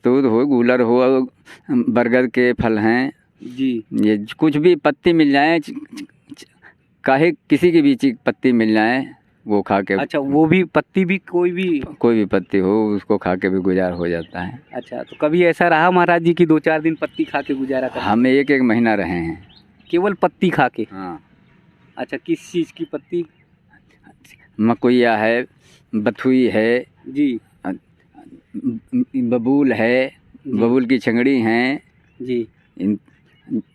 सहतूत हो, गूलर हो, बरगद के फल हैं जी। ये कुछ भी पत्ती मिल जाए, काहे किसी की भी चीज पत्ती मिल जाए वो खा के। अच्छा, वो भी पत्ती भी कोई भी पत्ती हो उसको खा के भी गुजार हो जाता है। अच्छा, तो कभी ऐसा रहा महाराज जी की 2-4 दिन पत्ती खा के गुजारा कर? हम 1-1 महीना रहे हैं केवल पत्ती खा के? हाँ। अच्छा, किस चीज़ की पत्ती? मकोइया है, बथुई है जी। बबूल है, बबूल की छंगड़ी हैं जी।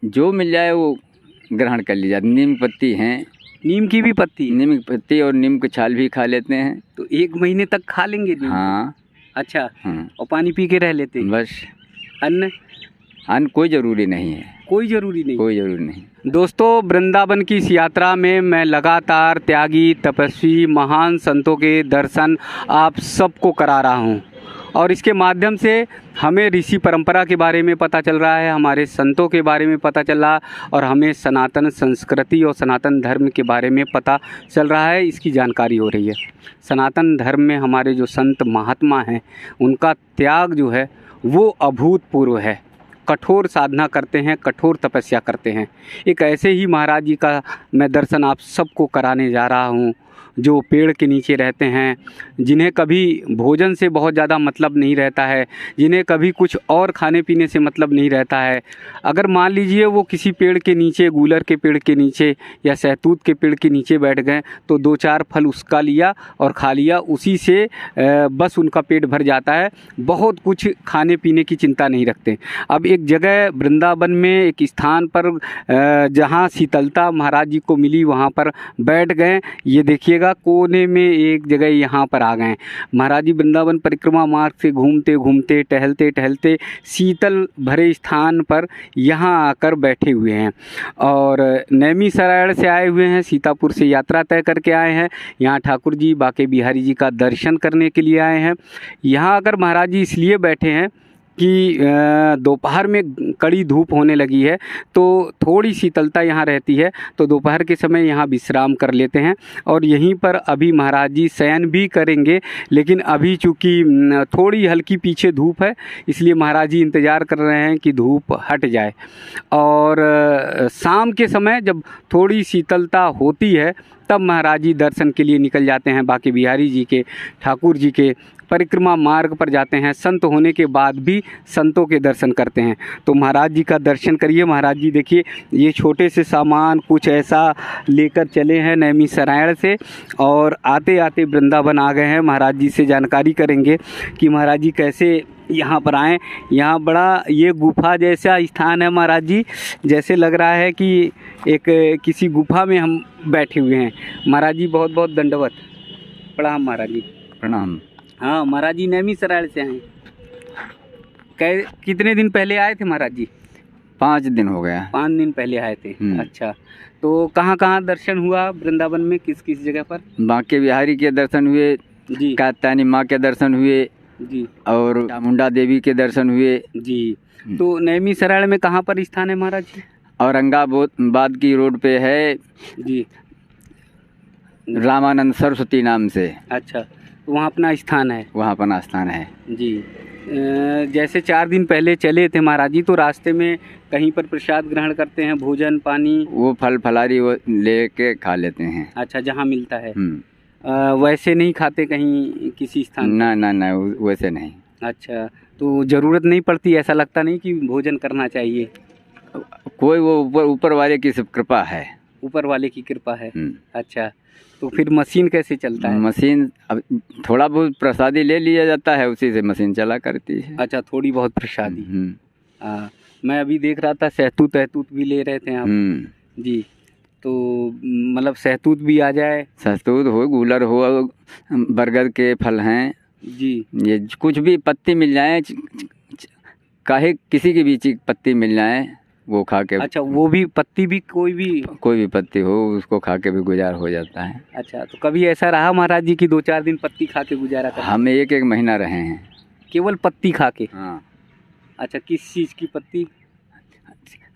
जो मिल जाए वो ग्रहण कर लिया। नीम पत्ती हैं, नीम की भी पत्ती? नीम की पत्ती और नीम की छाल भी खा लेते हैं। तो 1 महीने तक खा लेंगे नीम? हाँ। अच्छा। हाँ। और पानी पी के रह लेते हैं? बस। अन्न कोई ज़रूरी नहीं है। कोई ज़रूरी नहीं? कोई ज़रूरी नहीं। दोस्तों, वृंदावन की इस यात्रा में मैं लगातार त्यागी, तपस्वी, महान संतों के दर्शन आप सबको करा रहा हूँ और इसके माध्यम से हमें ऋषि परंपरा के बारे में पता चल रहा है, हमारे संतों के बारे में पता चल रहा है और हमें सनातन संस्कृति और सनातन धर्म के बारे में पता चल रहा है, इसकी जानकारी हो रही है। सनातन धर्म में हमारे जो संत महात्मा हैं उनका त्याग जो है वो अभूतपूर्व है। कठोर साधना करते हैं, कठोर तपस्या करते हैं। एक ऐसे ही महाराज जी का मैं दर्शन आप सबको कराने जा रहा हूँ जो पेड़ के नीचे रहते हैं, जिन्हें कभी भोजन से बहुत ज़्यादा मतलब नहीं रहता है, जिन्हें कभी कुछ और खाने पीने से मतलब नहीं रहता है। अगर मान लीजिए वो किसी पेड़ के नीचे, गूलर के पेड़ के नीचे या सहतूत के पेड़ के नीचे बैठ गए तो 2-4 फल उसका लिया और खा लिया, उसी से बस उनका पेट भर जाता है। बहुत कुछ खाने पीने की चिंता नहीं रखते। अब एक जगह वृंदावन में एक स्थान पर जहाँ शीतलता महाराज जी को मिली वहाँ पर बैठ गए। ये देखिएगा कोने में एक जगह यहाँ पर आ गए महाराज जी। वृंदावन परिक्रमा मार्ग से घूमते घूमते, टहलते टहलते शीतल भरे स्थान पर यहाँ आकर बैठे हुए हैं और नैमिषारण्य से आए हुए हैं, सीतापुर से यात्रा तय करके आए हैं। यहाँ ठाकुर जी बाके बिहारी जी का दर्शन करने के लिए आए हैं। यहाँ आकर महाराज जी इसलिए बैठे हैं कि दोपहर में कड़ी धूप होने लगी है तो थोड़ी शीतलता यहाँ रहती है, तो दोपहर के समय यहाँ विश्राम कर लेते हैं और यहीं पर अभी महाराज जी शयन भी करेंगे। लेकिन अभी चूँकि थोड़ी हल्की पीछे धूप है इसलिए महाराज जी इंतज़ार कर रहे हैं कि धूप हट जाए और शाम के समय जब थोड़ी शीतलता होती है तब महाराज जी दर्शन के लिए निकल जाते हैं। बाके बिहारी जी के, ठाकुर जी के परिक्रमा मार्ग पर जाते हैं। संत होने के बाद भी संतों के दर्शन करते हैं। तो महाराज जी का दर्शन करिए। महाराज जी देखिए ये छोटे से सामान कुछ ऐसा लेकर चले हैं नैमिषारण्य से और आते आते वृंदावन आ गए हैं। महाराज जी से जानकारी करेंगे कि महाराज जी कैसे यहाँ पर आएँ। यहाँ बड़ा ये गुफा जैसा स्थान है महाराज जी, जैसे लग रहा है कि एक किसी गुफा में हम बैठे हुए हैं। महाराज जी बहुत बहुत दंडवत प्रणाम। महाराज जी प्रणाम। हाँ महाराज जी नैमिषारण्य से आए। कितने दिन पहले आए थे महाराज जी? 5 दिन हो गया। 5 दिन पहले आए थे। अच्छा, तो कहाँ कहाँ दर्शन हुआ वृंदावन में, किस किस जगह पर? बाके बिहारी के दर्शन हुए जी, कात्यायनी माँ के दर्शन हुए जी, और चामुंडा देवी के दर्शन हुए जी। तो नैमिषारण्य में कहाँ पर स्थान है महाराज जी? औरंगाबाद की रोड पे है जी, रामानंद सरस्वती नाम से। अच्छा, तो वहाँ अपना स्थान है? वहाँ अपना स्थान है जी। जैसे 4 दिन पहले चले थे महाराज जी तो रास्ते में कहीं पर प्रसाद ग्रहण करते हैं, भोजन पानी? वो फल फलारी वो लेके खा लेते हैं। अच्छा, जहाँ मिलता है। वैसे नहीं खाते कहीं किसी स्थान? ना ना ना, वैसे नहीं। अच्छा, तो ज़रूरत नहीं पड़ती, ऐसा लगता नहीं कि भोजन करना चाहिए? कोई वो ऊपर वाले की सब कृपा है। ऊपर वाले की कृपा है। अच्छा, तो फिर मशीन कैसे चलता है? मशीन अब थोड़ा बहुत प्रसादी ले लिया जाता है, उसी से मशीन चला करती है। अच्छा, थोड़ी बहुत प्रसादी। मैं अभी देख रहा था सहतूत भी ले रहे थे आप जी, तो मतलब सहतूत भी आ जाए? सहतूत हो, गूलर हो, बरगद के फल हैं जी, ये कुछ भी पत्ती मिल जाए, काहे किसी की भी चीज पत्ती मिल जाए वो खा के। अच्छा, वो भी पत्ती भी कोई भी पत्ती हो उसको खा के भी गुजार हो जाता है। अच्छा, तो कभी ऐसा रहा महाराज जी की 2-4 दिन पत्ती खा के गुजारा कर? हम 1-1 महीना रहे हैं केवल पत्ती खा के? हाँ। अच्छा, किस चीज़ की पत्ती?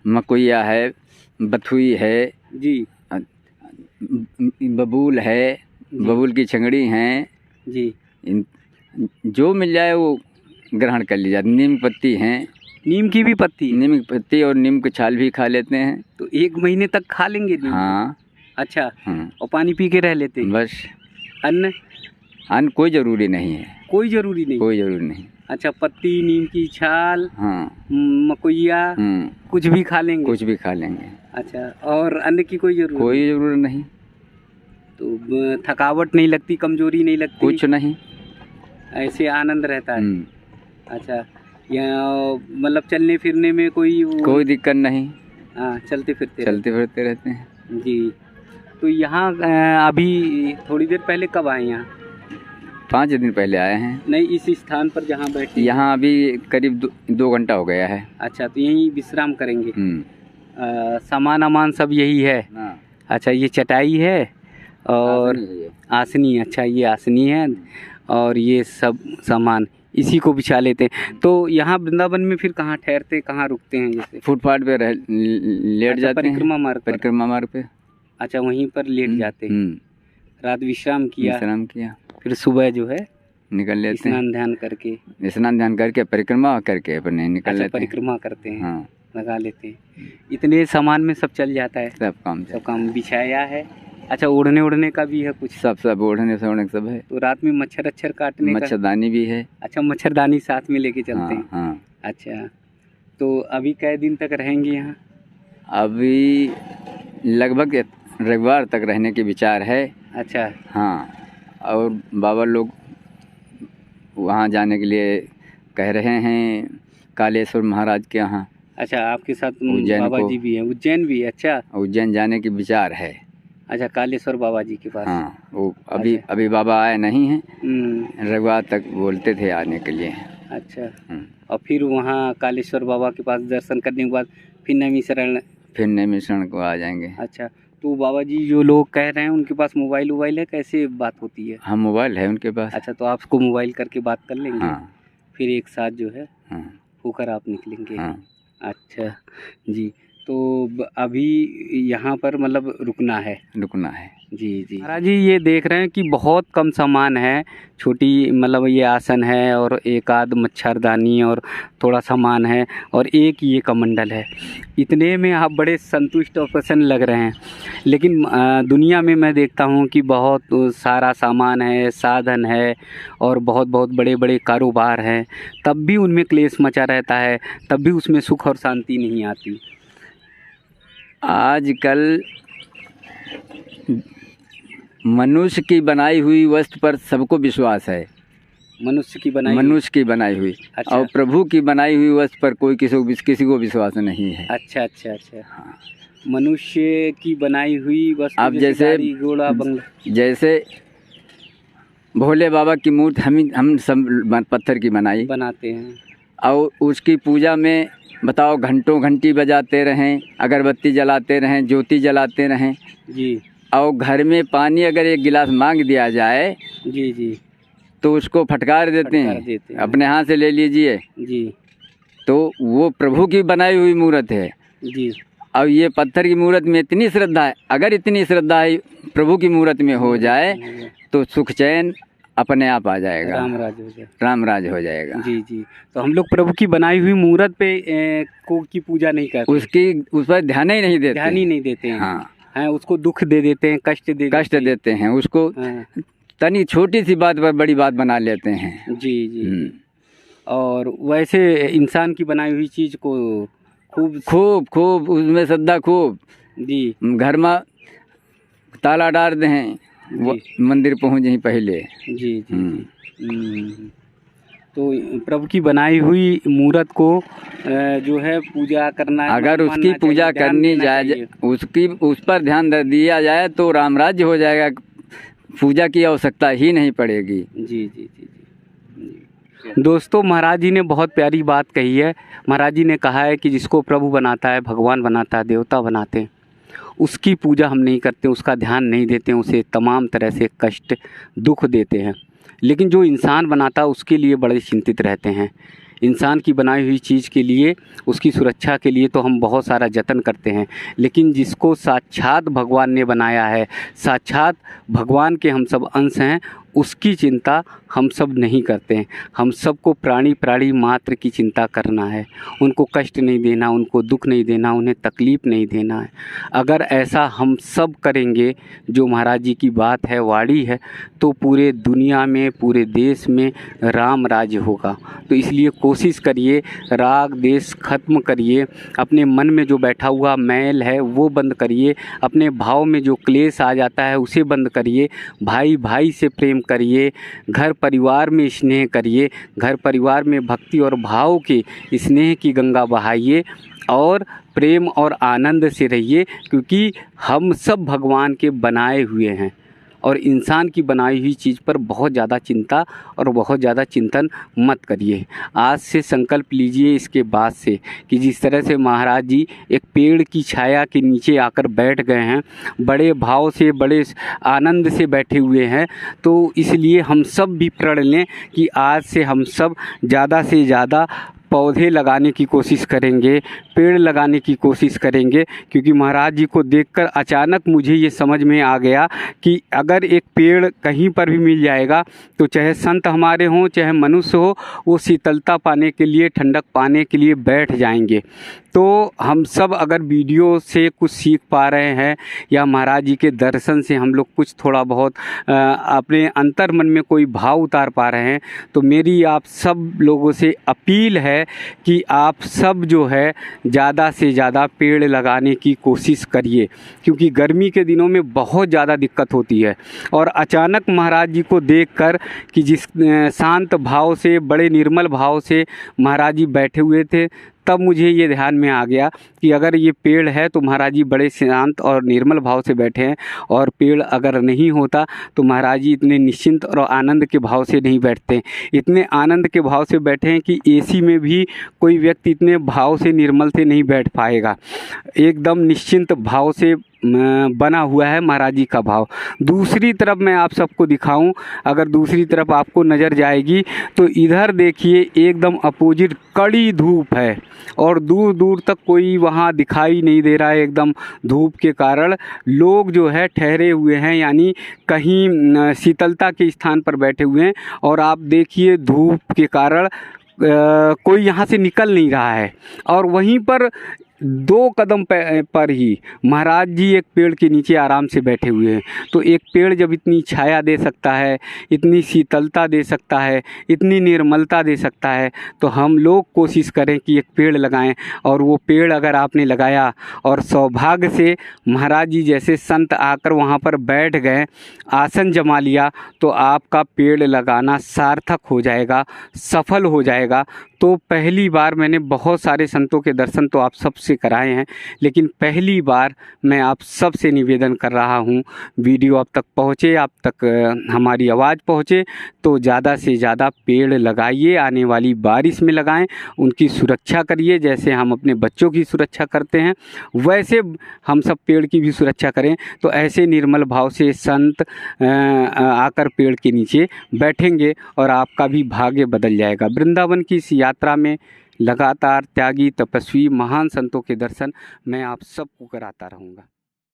मकोइया है, बथुई है जी, बबूल है, बबूल की छंगड़ी हैं जी। जो मिल जाए वो ग्रहण कर ली जाती। नीम पत्ती हैं, नीम की भी पत्ती? नीम की पत्ती और नीम की छाल भी खा लेते हैं। तो 1 महीने तक खा लेंगे नीम? हाँ। अच्छा। हाँ और पानी पी के रह लेते हैं? बस। अन्न? अन्न कोई ज़रूरी नहीं है। कोई ज़रूरी नहीं? कोई ज़रूरी नहीं। अच्छा, पत्ती, नीम की छाल, हाँ, मकोइया, कुछ भी खा लेंगे? कुछ भी खा लेंगे। अच्छा, और अन्न की कोई ज़रूरत? कोई ज़रूरत नहीं। तो थकावट नहीं लगती, कमजोरी नहीं लगती? कुछ नहीं, ऐसे आनंद रहता है। अच्छा, यहाँ मतलब चलने फिरने में कोई दिक्कत नहीं। हाँ, चलते फिरते रहते हैं जी। तो यहाँ अभी थोड़ी देर पहले कब आए यहाँ? 5 दिन पहले आए हैं। नहीं, इस स्थान पर जहाँ बैठे? यहाँ अभी करीब 2 घंटा हो गया है। अच्छा, तो यहीं विश्राम करेंगे? सामान अमान सब यही है? अच्छा, ये चटाई है और आसनी। अच्छा, ये आसनी है और ये सब सामान इसी को बिछा लेते हैं। तो यहाँ वृंदावन में फिर कहाँ ठहरते, कहाँ रुकते हैं? जैसे फुटपाथ पे लेट जाते हैं। परिक्रमा मार्ग पे। अच्छा, वहीं पर लेट जाते हैं। रात विश्राम किया, फिर सुबह जो है निकल लेते हैं। स्नान ध्यान करके परिक्रमा करके अपने निकल लेते हैं। परिक्रमा करते हैं। हाँ, लगा लेते हैं। इतने सामान में सब चल जाता है? सब काम बिछाया है। अच्छा, ओढ़ने का भी है कुछ? सब ओढ़ने से सब है। तो रात में मच्छर काटने का? मच्छरदानी भी है। अच्छा, मच्छरदानी साथ में लेके चलते हैं? हाँ। अच्छा, तो अभी कै दिन तक रहेंगे यहाँ? अभी लगभग रविवार तक रहने के विचार है। अच्छा। हाँ, और बाबा लोग वहाँ जाने के लिए कह रहे हैं, कालेश्वर महाराज के यहाँ। अच्छा, आपके साथ बाबा जी भी हैं? उज्जैन भी? अच्छा, उज्जैन जाने की विचार है। अच्छा, कालेश्वर बाबा जी के पास? हाँ, वो अभी बाबा आए नहीं हैं। रविवार तक बोलते थे आने के लिए। अच्छा, और फिर वहाँ कालेश्वर बाबा के पास दर्शन करने के बाद फिर नैमिषारण्य को आ जाएंगे। अच्छा, तो बाबा जी जो लोग कह रहे हैं उनके पास मोबाइल है, कैसे बात होती है? हाँ, मोबाइल है उनके पास। अच्छा, तो आपको मोबाइल करके बात कर लेंगे? हाँ। फिर एक साथ जो है होकर आप निकलेंगे? हाँ। अच्छा जी, तो अभी यहाँ पर मतलब रुकना है? जी। महाराज जी, ये देख रहे हैं कि बहुत कम सामान है। छोटी मतलब ये आसन है और एक आध मच्छरदानी और थोड़ा सामान है और एक ये कमंडल है। इतने में आप बड़े संतुष्ट और प्रसन्न लग रहे हैं। लेकिन दुनिया में मैं देखता हूँ कि बहुत सारा सामान है, साधन है और बहुत बड़े बड़े कारोबार हैं, तब भी उनमें क्लेश मचा रहता है, तब भी उसमें सुख और शांति नहीं आती। आजकल मनुष्य की बनाई हुई वस्तु पर सबको विश्वास है। मनुष्य की बनाई हुई। अच्छा। और प्रभु की बनाई हुई वस्तु पर कोई किसी को विश्वास नहीं है। अच्छा। हाँ। मनुष्य की बनाई हुई वस्तु, अब जैसे घोड़ा बंगला, जैसे भोले बाबा की मूर्ति हम सब पत्थर की बनाते हैं और उसकी पूजा में बताओ घंटी बजाते रहें, अगरबत्ती जलाते रहें, ज्योति जलाते रहें जी। और घर में पानी अगर एक गिलास मांग दिया जाए जी, तो उसको फटकार देते हैं, अपने हाथ से ले लीजिए जी। तो वो प्रभु की बनाई हुई मूर्त है जी। अब ये पत्थर की मूर्त में इतनी श्रद्धा है, अगर इतनी श्रद्धा है प्रभु की मूर्त में हो जाए तो सुख चैन अपने आप आ जाएगा, रामराज हो जाएगा जी। तो हम लोग प्रभु की बनाई हुई मूर्त पे की पूजा नहीं करते, उस पर ध्यान ही नहीं देते हैं। हाँ, उसको दुख दे देते हैं, कष्ट देते हैं उसको। तनी छोटी सी बात पर बड़ी बात बना लेते हैं जी। और वैसे इंसान की बनाई हुई चीज़ को खूब उसमें श्रद्धा खूब जी। घर में ताला डाल दें, वो मंदिर पहुँच जाए पहले जी। तो प्रभु की बनाई हुई मूर्त को जो है पूजा करना, अगर उसकी पूजा करनी जाए, उस पर ध्यान दिया जाए तो रामराज्य हो जाएगा, पूजा की आवश्यकता ही नहीं पड़ेगी जी। दोस्तों, महाराज जी ने बहुत प्यारी बात कही है। महाराज जी ने कहा है कि जिसको प्रभु बनाता है, भगवान बनाता है, देवता बनाते हैं, उसकी पूजा हम नहीं करते, उसका ध्यान नहीं देते, उसे तमाम तरह से कष्ट दुख देते हैं। लेकिन जो इंसान बनाता है उसके लिए बड़े चिंतित रहते हैं। इंसान की बनाई हुई चीज़ के लिए, उसकी सुरक्षा के लिए तो हम बहुत सारा जतन करते हैं, लेकिन जिसको साक्षात भगवान ने बनाया है, साक्षात भगवान के हम सब अंश हैं, उसकी चिंता हम सब नहीं करते हैं। हम सबको प्राणी मात्र की चिंता करना है, उनको कष्ट नहीं देना, उनको दुख नहीं देना, उन्हें तकलीफ़ नहीं देना है। अगर ऐसा हम सब करेंगे, जो महाराज जी की बात है, वाणी है, तो पूरे दुनिया में, पूरे देश में राम राज्य होगा। तो इसलिए कोशिश करिए, राग देश ख़त्म करिए, अपने मन में जो बैठा हुआ मैल है वो बंद करिए, अपने भाव में जो क्लेश आ जाता है उसे बंद करिए, भाई भाई से प्रेम करिए, घर परिवार में स्नेह करिए, घर परिवार में भक्ति और भाव के स्नेह की गंगा बहाइए और प्रेम और आनंद से रहिए, क्योंकि हम सब भगवान के बनाए हुए हैं और इंसान की बनाई हुई चीज़ पर बहुत ज़्यादा चिंता और बहुत ज़्यादा चिंतन मत करिए। आज से संकल्प लीजिए इसके बाद से कि जिस तरह से महाराज जी एक पेड़ की छाया के नीचे आकर बैठ गए हैं, बड़े भाव से, बड़े आनंद से बैठे हुए हैं, तो इसलिए हम सब भी प्रण लें कि आज से हम सब ज़्यादा से ज़्यादा पौधे लगाने की कोशिश करेंगे, पेड़ लगाने की कोशिश करेंगे। क्योंकि महाराज जी को देखकर अचानक मुझे ये समझ में आ गया कि अगर एक पेड़ कहीं पर भी मिल जाएगा तो चाहे संत हमारे हों, चाहे मनुष्य हो, वो शीतलता पाने के लिए, ठंडक पाने के लिए बैठ जाएंगे। तो हम सब अगर वीडियो से कुछ सीख पा रहे हैं या महाराज जी के दर्शन से हम लोग कुछ थोड़ा बहुत अपने अंतर मन में कोई भाव उतार पा रहे हैं, तो मेरी आप सब लोगों से अपील है कि आप सब जो है ज़्यादा से ज़्यादा पेड़ लगाने की कोशिश करिए। क्योंकि गर्मी के दिनों में बहुत ज़्यादा दिक्कत होती है और अचानक महाराज जी को देखकर कि जिस शांत भाव से, बड़े निर्मल भाव से महाराज जी बैठे हुए थे, तब मुझे ये ध्यान में आ गया कि अगर ये पेड़ है तो महाराज जी बड़े शांत और निर्मल भाव से बैठे हैं, और पेड़ अगर नहीं होता तो महाराज जी इतने निश्चिंत और आनंद के भाव से नहीं बैठते। इतने आनंद के भाव से बैठे हैं कि एसी में भी कोई व्यक्ति इतने भाव से, निर्मल से नहीं बैठ पाएगा। एकदम निश्चिंत भाव से बना हुआ है महाराज जी का भाव। दूसरी तरफ मैं आप सबको दिखाऊं, अगर दूसरी तरफ आपको नज़र जाएगी तो इधर देखिए एकदम अपोजिट कड़ी धूप है और दूर दूर तक कोई वहाँ दिखाई नहीं दे रहा है। एकदम धूप के कारण लोग जो है ठहरे हुए हैं, यानी कहीं शीतलता के स्थान पर बैठे हुए हैं, और आप देखिए धूप के कारण कोई यहाँ से निकल नहीं रहा है। और वहीं पर 2 कदम पर ही महाराज जी एक पेड़ के नीचे आराम से बैठे हुए हैं। तो एक पेड़ जब इतनी छाया दे सकता है, इतनी शीतलता दे सकता है, इतनी निर्मलता दे सकता है, तो हम लोग कोशिश करें कि एक पेड़ लगाएं। और वो पेड़ अगर आपने लगाया और सौभाग्य से महाराज जी जैसे संत आकर वहाँ पर बैठ गए, आसन जमा लिया, तो आपका पेड़ लगाना सार्थक हो जाएगा, सफल हो जाएगा। तो पहली बार मैंने बहुत सारे संतों के दर्शन तो आप सबसे कराए हैं, लेकिन पहली बार मैं आप सबसे निवेदन कर रहा हूँ, वीडियो आप तक पहुँचे, आप तक हमारी आवाज़ पहुँचे, तो ज़्यादा से ज़्यादा पेड़ लगाइए। आने वाली बारिश में लगाएं, उनकी सुरक्षा करिए। जैसे हम अपने बच्चों की सुरक्षा करते हैं, वैसे हम सब पेड़ की भी सुरक्षा करें। तो ऐसे निर्मल भाव से संत आकर पेड़ के नीचे बैठेंगे और आपका भी भाग्य बदल जाएगा। वृंदावन की इस यात्रा में लगातार त्यागी, तपस्वी, महान संतों के दर्शन मैं आप सबको कराता रहूँगा।